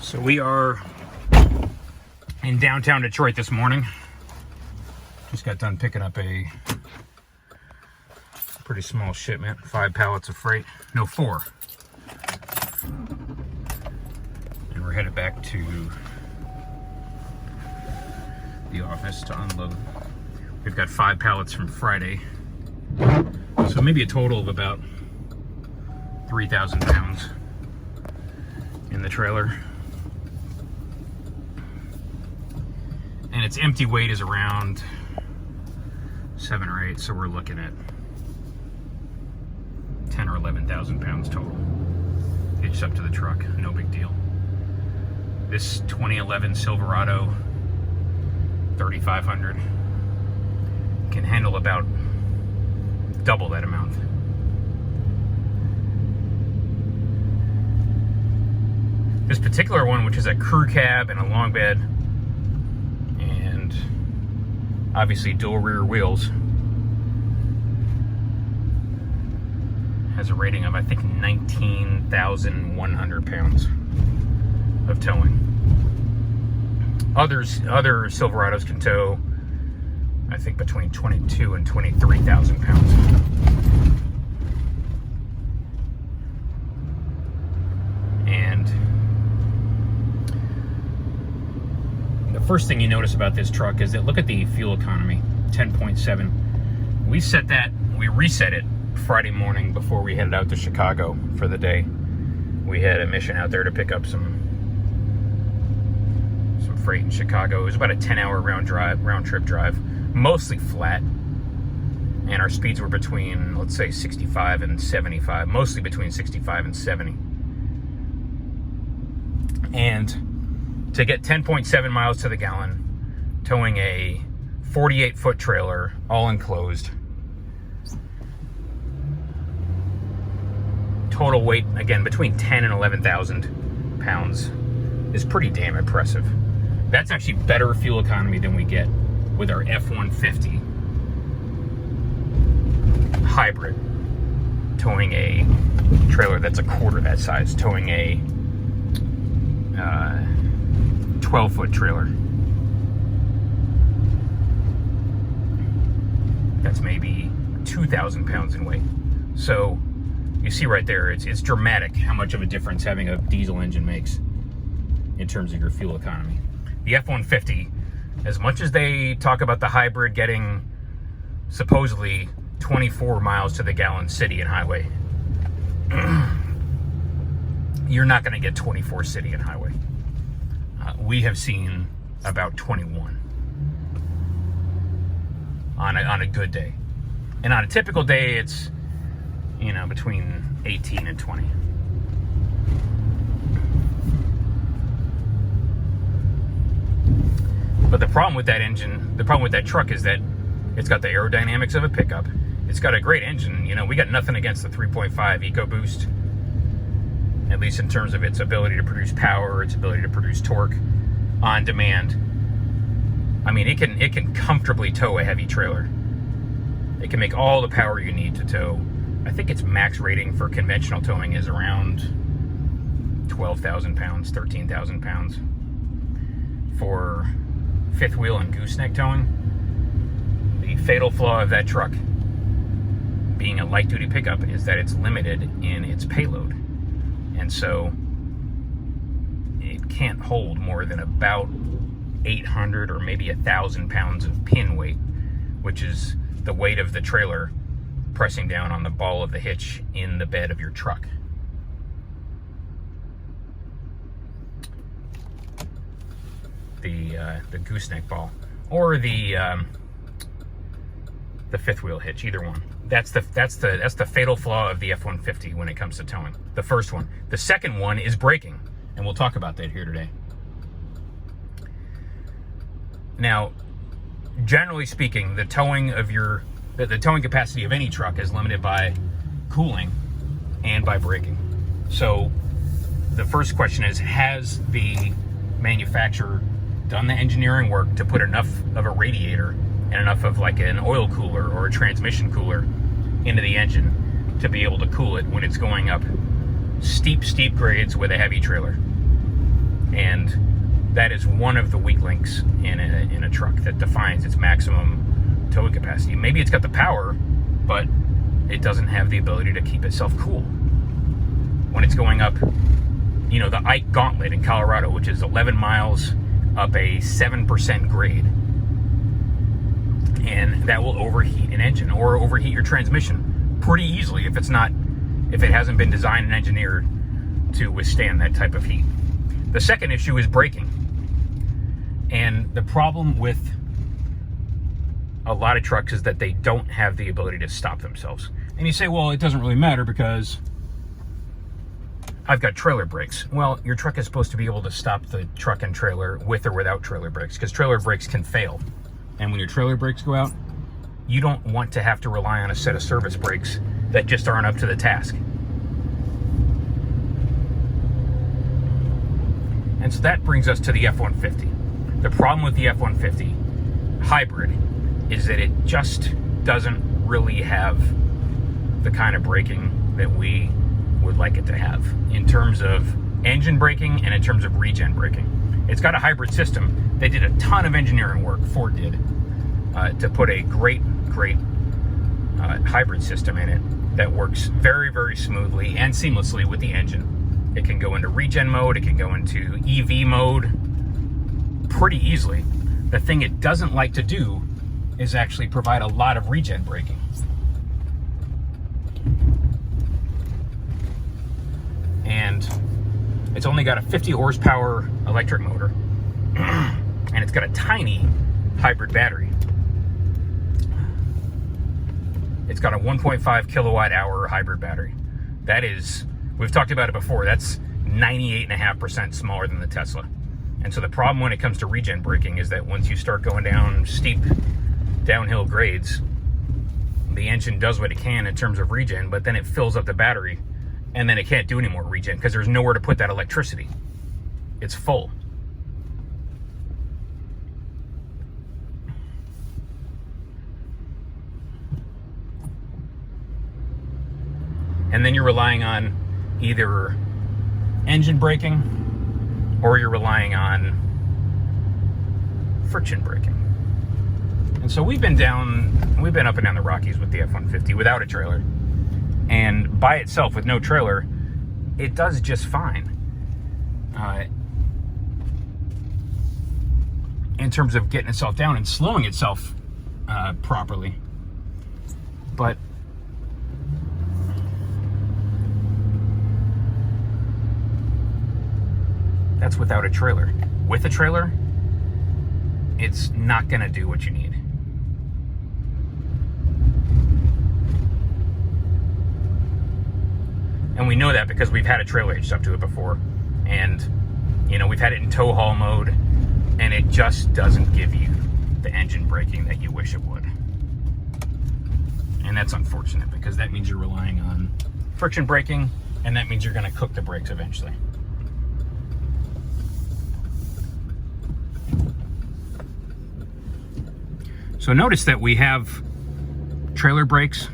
So we are in downtown Detroit this morning. Just got done picking up a pretty small shipment, 5 pallets of freight. No, 4. And we're headed back to the office to unload. We've got 5 pallets from Friday. So maybe a total of about 3,000 pounds in the trailer. And its empty weight is around 7 or 8, so we're looking at 10 or 11,000 pounds total hitched up to the truck. No big deal. This 2011 Silverado 3500 can handle about double that amount. This particular one, which is a crew cab and a long bed, and obviously dual rear wheels, has a rating of, I think, 19,100 pounds of towing. Other Silverados can tow, I think, between 22 and 23,000 pounds. And the first thing you notice about this truck is that look at the fuel economy, 10.7. We reset it Friday morning before we headed out to Chicago for the day. We had a mission out there to pick up some freight in Chicago. It was about a 10-hour round trip drive, mostly flat, and our speeds were between, let's say, 65 and 75, mostly between 65 and 70. And to get 10.7 miles to the gallon, towing a 48-foot trailer, all enclosed, total weight, again, between 10 and 11,000 pounds, is pretty damn impressive. That's actually better fuel economy than we get with our F150 hybrid, towing a trailer that's a quarter that size, towing a 12-foot trailer. That's maybe 2,000 pounds in weight. So you see right there, it's dramatic how much of a difference having a diesel engine makes in terms of your fuel economy. The F-150, as much as they talk about the hybrid getting supposedly 24 miles to the gallon city and highway, you're not going to get 24 city and highway. We have seen about 21 on a good day. And on a typical day, it's, between 18 and 20. But the problem with that engine, the problem with that truck is that it's got the aerodynamics of a pickup. It's got a great engine. We got nothing against the 3.5 EcoBoost, at least in terms of its ability to produce power, its ability to produce torque on demand. I mean, it can comfortably tow a heavy trailer. It can make all the power you need to tow. I think its max rating for conventional towing is around 12,000 pounds, 13,000 pounds. For fifth wheel and gooseneck towing, the fatal flaw of that truck, being a light duty pickup, is that it's limited in its payload. And so it can't hold more than about 800 or maybe 1,000 pounds of pin weight, which is the weight of the trailer pressing down on the ball of the hitch in the bed of your truck. The gooseneck ball, or the fifth wheel hitch, either one. That's the fatal flaw of the F-150 when it comes to towing. The first one. The second one is braking, and we'll talk about that here today. Now, generally speaking, the towing capacity of any truck is limited by cooling and by braking. So the first question is, has the manufacturer done the engineering work to put enough of a radiator and enough of like an oil cooler or a transmission cooler into the engine to be able to cool it when it's going up steep grades with a heavy trailer? And that is one of the weak links in a truck that defines its maximum towing capacity. Maybe it's got the power, but it doesn't have the ability to keep itself cool. When it's going up, you know, the Ike Gauntlet in Colorado, which is 11 miles up a 7% grade, and that will overheat an engine or overheat your transmission pretty easily if it hasn't been designed and engineered to withstand that type of heat. The second issue is braking. And the problem with a lot of trucks is that they don't have the ability to stop themselves. And you say, well, it doesn't really matter because I've got trailer brakes. Well, your truck is supposed to be able to stop the truck and trailer with or without trailer brakes, because trailer brakes can fail. And when your trailer brakes go out, you don't want to have to rely on a set of service brakes that just aren't up to the task. And so that brings us to the F-150. The problem with the F-150 hybrid is that it just doesn't really have the kind of braking that we would like it to have in terms of engine braking and in terms of regen braking. It's got a hybrid system. They did a ton of engineering work, Ford did, to put a great hybrid system in it that works very, very smoothly and seamlessly with the engine. It can go into regen mode, it can go into EV mode pretty easily. The thing it doesn't like to do is actually provide a lot of regen braking. And it's only got a 50 horsepower electric motor, and it's got a tiny hybrid battery. It's got a 1.5 kilowatt hour hybrid battery. That is, we've talked about it before, that's 98.5% smaller than the Tesla. And so the problem when it comes to regen braking is that once you start going down steep downhill grades, the engine does what it can in terms of regen, but then it fills up the battery, and then it can't do any more regen because there's nowhere to put that electricity. It's full. And then you're relying on either engine braking or you're relying on friction braking. And so we've been up and down the Rockies with the F-150 without a trailer. And by itself, with no trailer, it does just fine. In terms of getting itself down and slowing itself properly. But that's without a trailer. With a trailer, it's not going to do what you need. And we know that because we've had a trailer hitched up to it before. And, you know, we've had it in tow haul mode, and it just doesn't give you the engine braking that you wish it would. And that's unfortunate because that means you're relying on friction braking, and that means you're going to cook the brakes eventually. So notice that we have trailer brakes,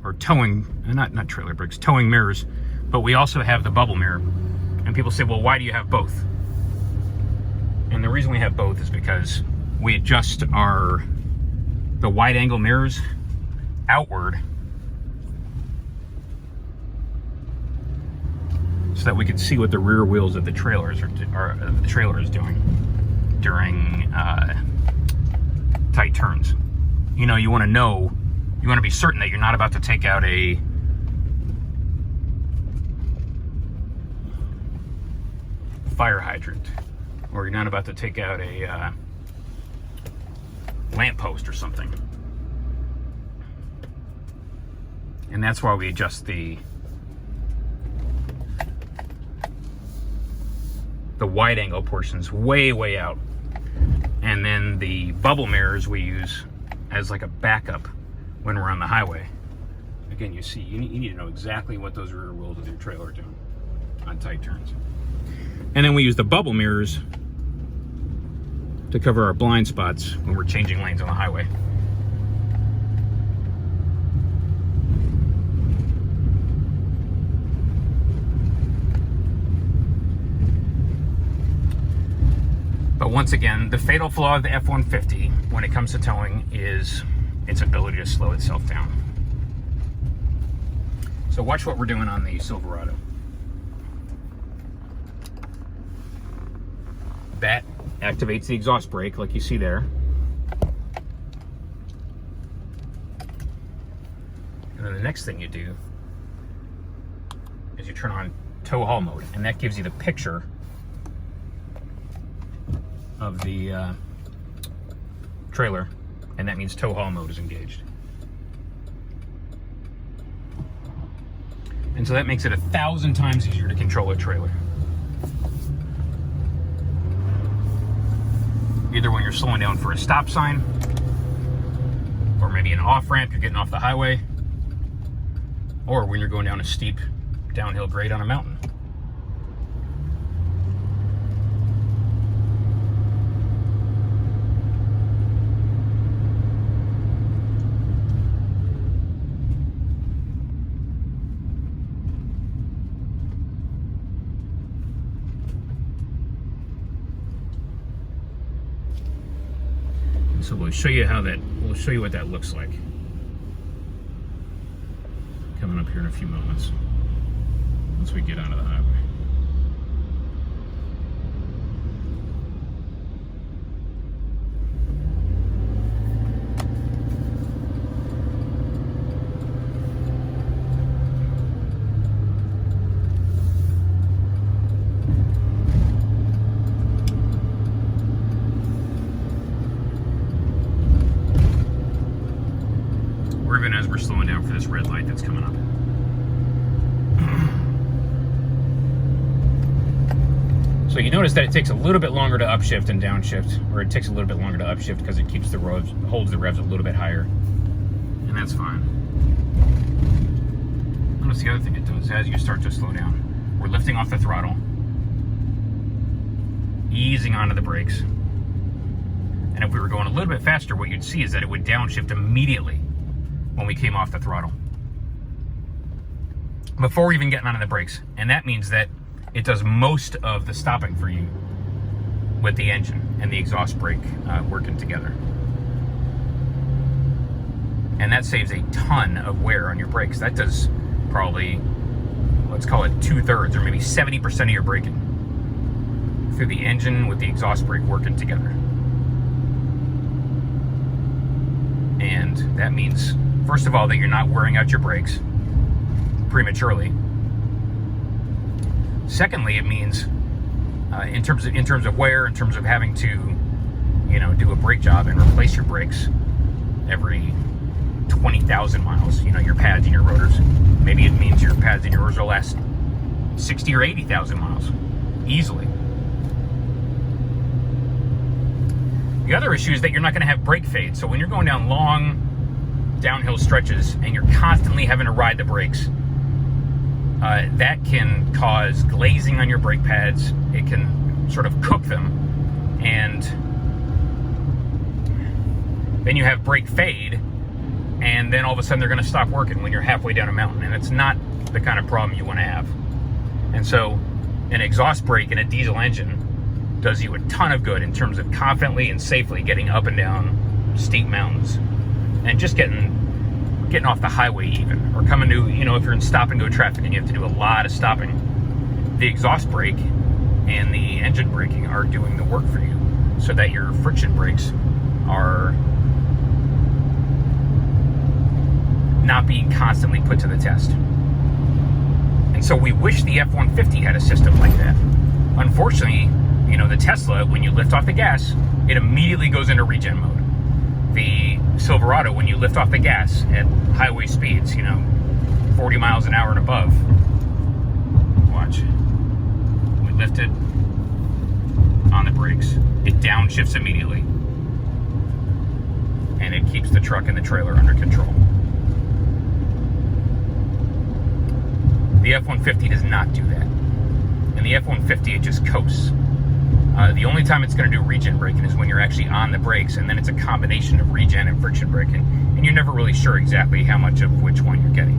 or towing, not trailer brakes, towing mirrors, but we also have the bubble mirror. And people say, well, why do you have both? And the reason we have both is because we adjust the wide angle mirrors outward so that we can see what the rear wheels of the trailer is doing during tight turns. You know, you want to be certain that you're not about to take out a fire hydrant, or you're not about to take out a lamppost or something. And that's why we adjust the wide angle portions way out. And then the bubble mirrors we use as like a backup when we're on the highway. Again, you see, you need to know exactly what those rear wheels of your trailer are doing on tight turns. And then we use the bubble mirrors to cover our blind spots when we're changing lanes on the highway. But once again, the fatal flaw of the F-150 when it comes to towing is its ability to slow itself down. So watch what we're doing on the Silverado. That activates the exhaust brake like you see there. And then the next thing you do is you turn on tow haul mode, and that gives you the picture of the trailer, and that means tow haul mode is engaged. And so that makes it 1,000 times easier to control a trailer. Either when you're slowing down for a stop sign, or maybe an off-ramp, you're getting off the highway, or when you're going down a steep downhill grade on a mountain. So we'll show you what that looks like coming up here in a few moments once we get onto the highway. Even as we're slowing down for this red light that's coming up. So you notice that it takes a little bit longer to upshift and downshift, or it takes a little bit longer to upshift because it keeps the revs, holds the revs a little bit higher, and that's fine. Notice the other thing it does as you start to slow down. We're lifting off the throttle, easing onto the brakes, and if we were going a little bit faster, what you'd see is that it would downshift immediately when we came off the throttle before even getting onto the brakes. And that means that it does most of the stopping for you with the engine and the exhaust brake working together. And that saves a ton of wear on your brakes. That does probably, let's call it 2/3 or maybe 70% of your braking through the engine with the exhaust brake working together. And that means, first of all, that you're not wearing out your brakes prematurely. Secondly, it means in terms of wear, in terms of having to, do a brake job and replace your brakes every 20,000 miles, your pads and your rotors. Maybe it means your pads and your rotors will last 60 or 80,000 miles easily. The other issue is that you're not going to have brake fade. So when you're going down long downhill stretches and you're constantly having to ride the brakes, that can cause glazing on your brake pads. It can sort of cook them, and then you have brake fade, and then all of a sudden they're going to stop working when you're halfway down a mountain, and it's not the kind of problem you want to have. And so an exhaust brake in a diesel engine does you a ton of good in terms of confidently and safely getting up and down steep mountains, and just getting off the highway even, or coming to, if you're in stop and go traffic and you have to do a lot of stopping, the exhaust brake and the engine braking are doing the work for you so that your friction brakes are not being constantly put to the test. And so we wish the F-150 had a system like that. Unfortunately, the Tesla, when you lift off the gas, it immediately goes into regen mode. The Silverado, when you lift off the gas at highway speeds, 40 miles an hour and above, watch, we lift it on the brakes, it downshifts immediately, and it keeps the truck and the trailer under control. The F-150 does not do that. And the F-150, it just coasts. The only time it's going to do regen braking is when you're actually on the brakes, and then it's a combination of regen and friction braking, and you're never really sure exactly how much of which one you're getting.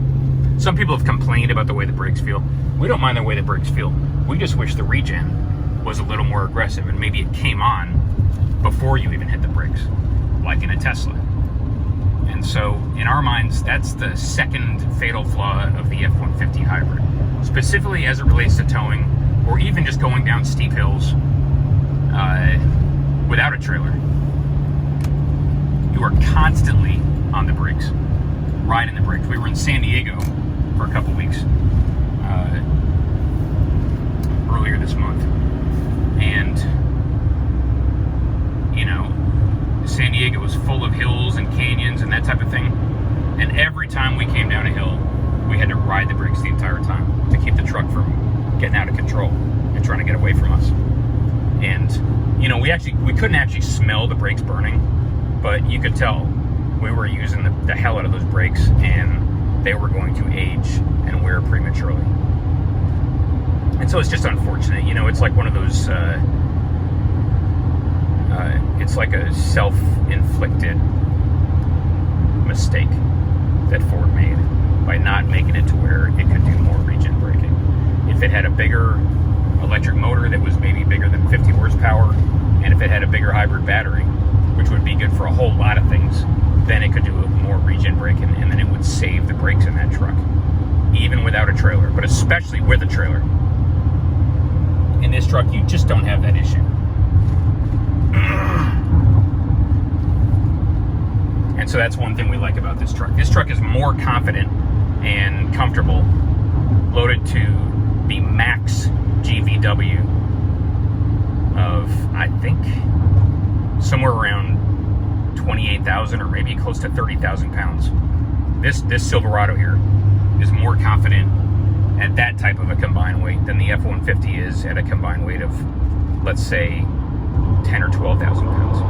Some people have complained about the way the brakes feel. We don't mind the way the brakes feel. We just wish the regen was a little more aggressive, and maybe it came on before you even hit the brakes, like in a Tesla. And so, in our minds, that's the second fatal flaw of the F-150 hybrid, specifically as it relates to towing, or even just going down steep hills without a trailer. You are constantly on the brakes, riding the brakes. We were in San Diego for a couple weeks earlier this month, and you know, San Diego was full of hills and canyons and that type of thing, and every time we came down a hill, we had to ride the brakes the entire time to keep the truck from getting out of control and trying to get away from us. And you know, we couldn't actually smell the brakes burning, but you could tell we were using the hell out of those brakes, and they were going to age and wear prematurely. And so it's just unfortunate. You know, it's like one of those, it's like a self-inflicted mistake that Ford made by not making it to where it could do more regen braking. If it had a bigger electric motor that was maybe bigger than 50 horsepower, and if it had a bigger hybrid battery, which would be good for a whole lot of things, then it could do more regen braking, and then it would save the brakes in that truck, even without a trailer, but especially with a trailer. In this truck, you just don't have that issue. And so that's one thing we like about this truck. This truck is more confident and comfortable, loaded to the max GVW of, I think, somewhere around 28,000 or maybe close to 30,000 pounds. This Silverado here is more confident at that type of a combined weight than the F-150 is at a combined weight of, let's say, 10 or 12,000 pounds.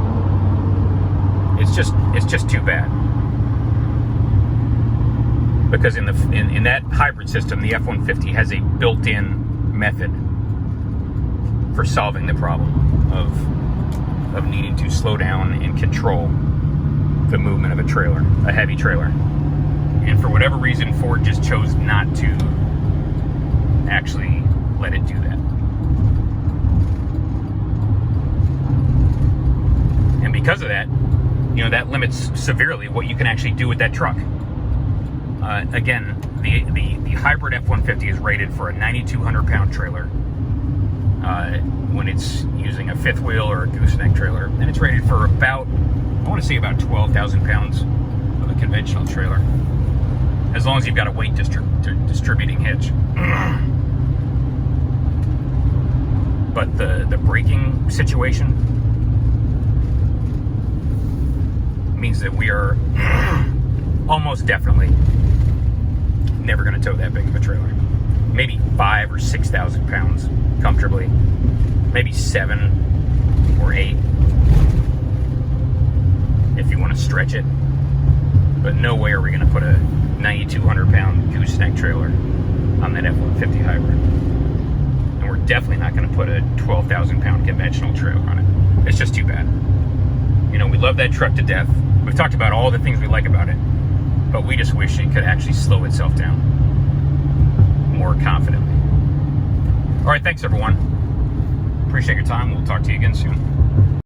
It's just too bad. Because in that hybrid system, the F-150 has a built-in method for solving the problem of needing to slow down and control the movement of a trailer, a heavy trailer. And for whatever reason, Ford just chose not to actually let it do that. And because of that, you know, that limits severely what you can actually do with that truck. Again, the hybrid F-150 is rated for a 9,200 pound trailer when it's using a fifth wheel or a gooseneck trailer, and it's rated for about, I want to say about 12,000 pounds of a conventional trailer, as long as you've got a weight distributing hitch. But the braking situation means that we are almost definitely never going to tow that big of a trailer. Maybe 5,000 or 6,000 pounds comfortably, maybe 7 or 8 if you want to stretch it. But no way are we going to put a 9,200 pound gooseneck trailer on that F-150 hybrid. And we're definitely not going to put a 12,000 pound conventional trailer on it. It's just too bad. You know, we love that truck to death. We've talked about all the things we like about it, but we just wish it could actually slow itself down more confidently. All right, thanks everyone. Appreciate your time. We'll talk to you again soon.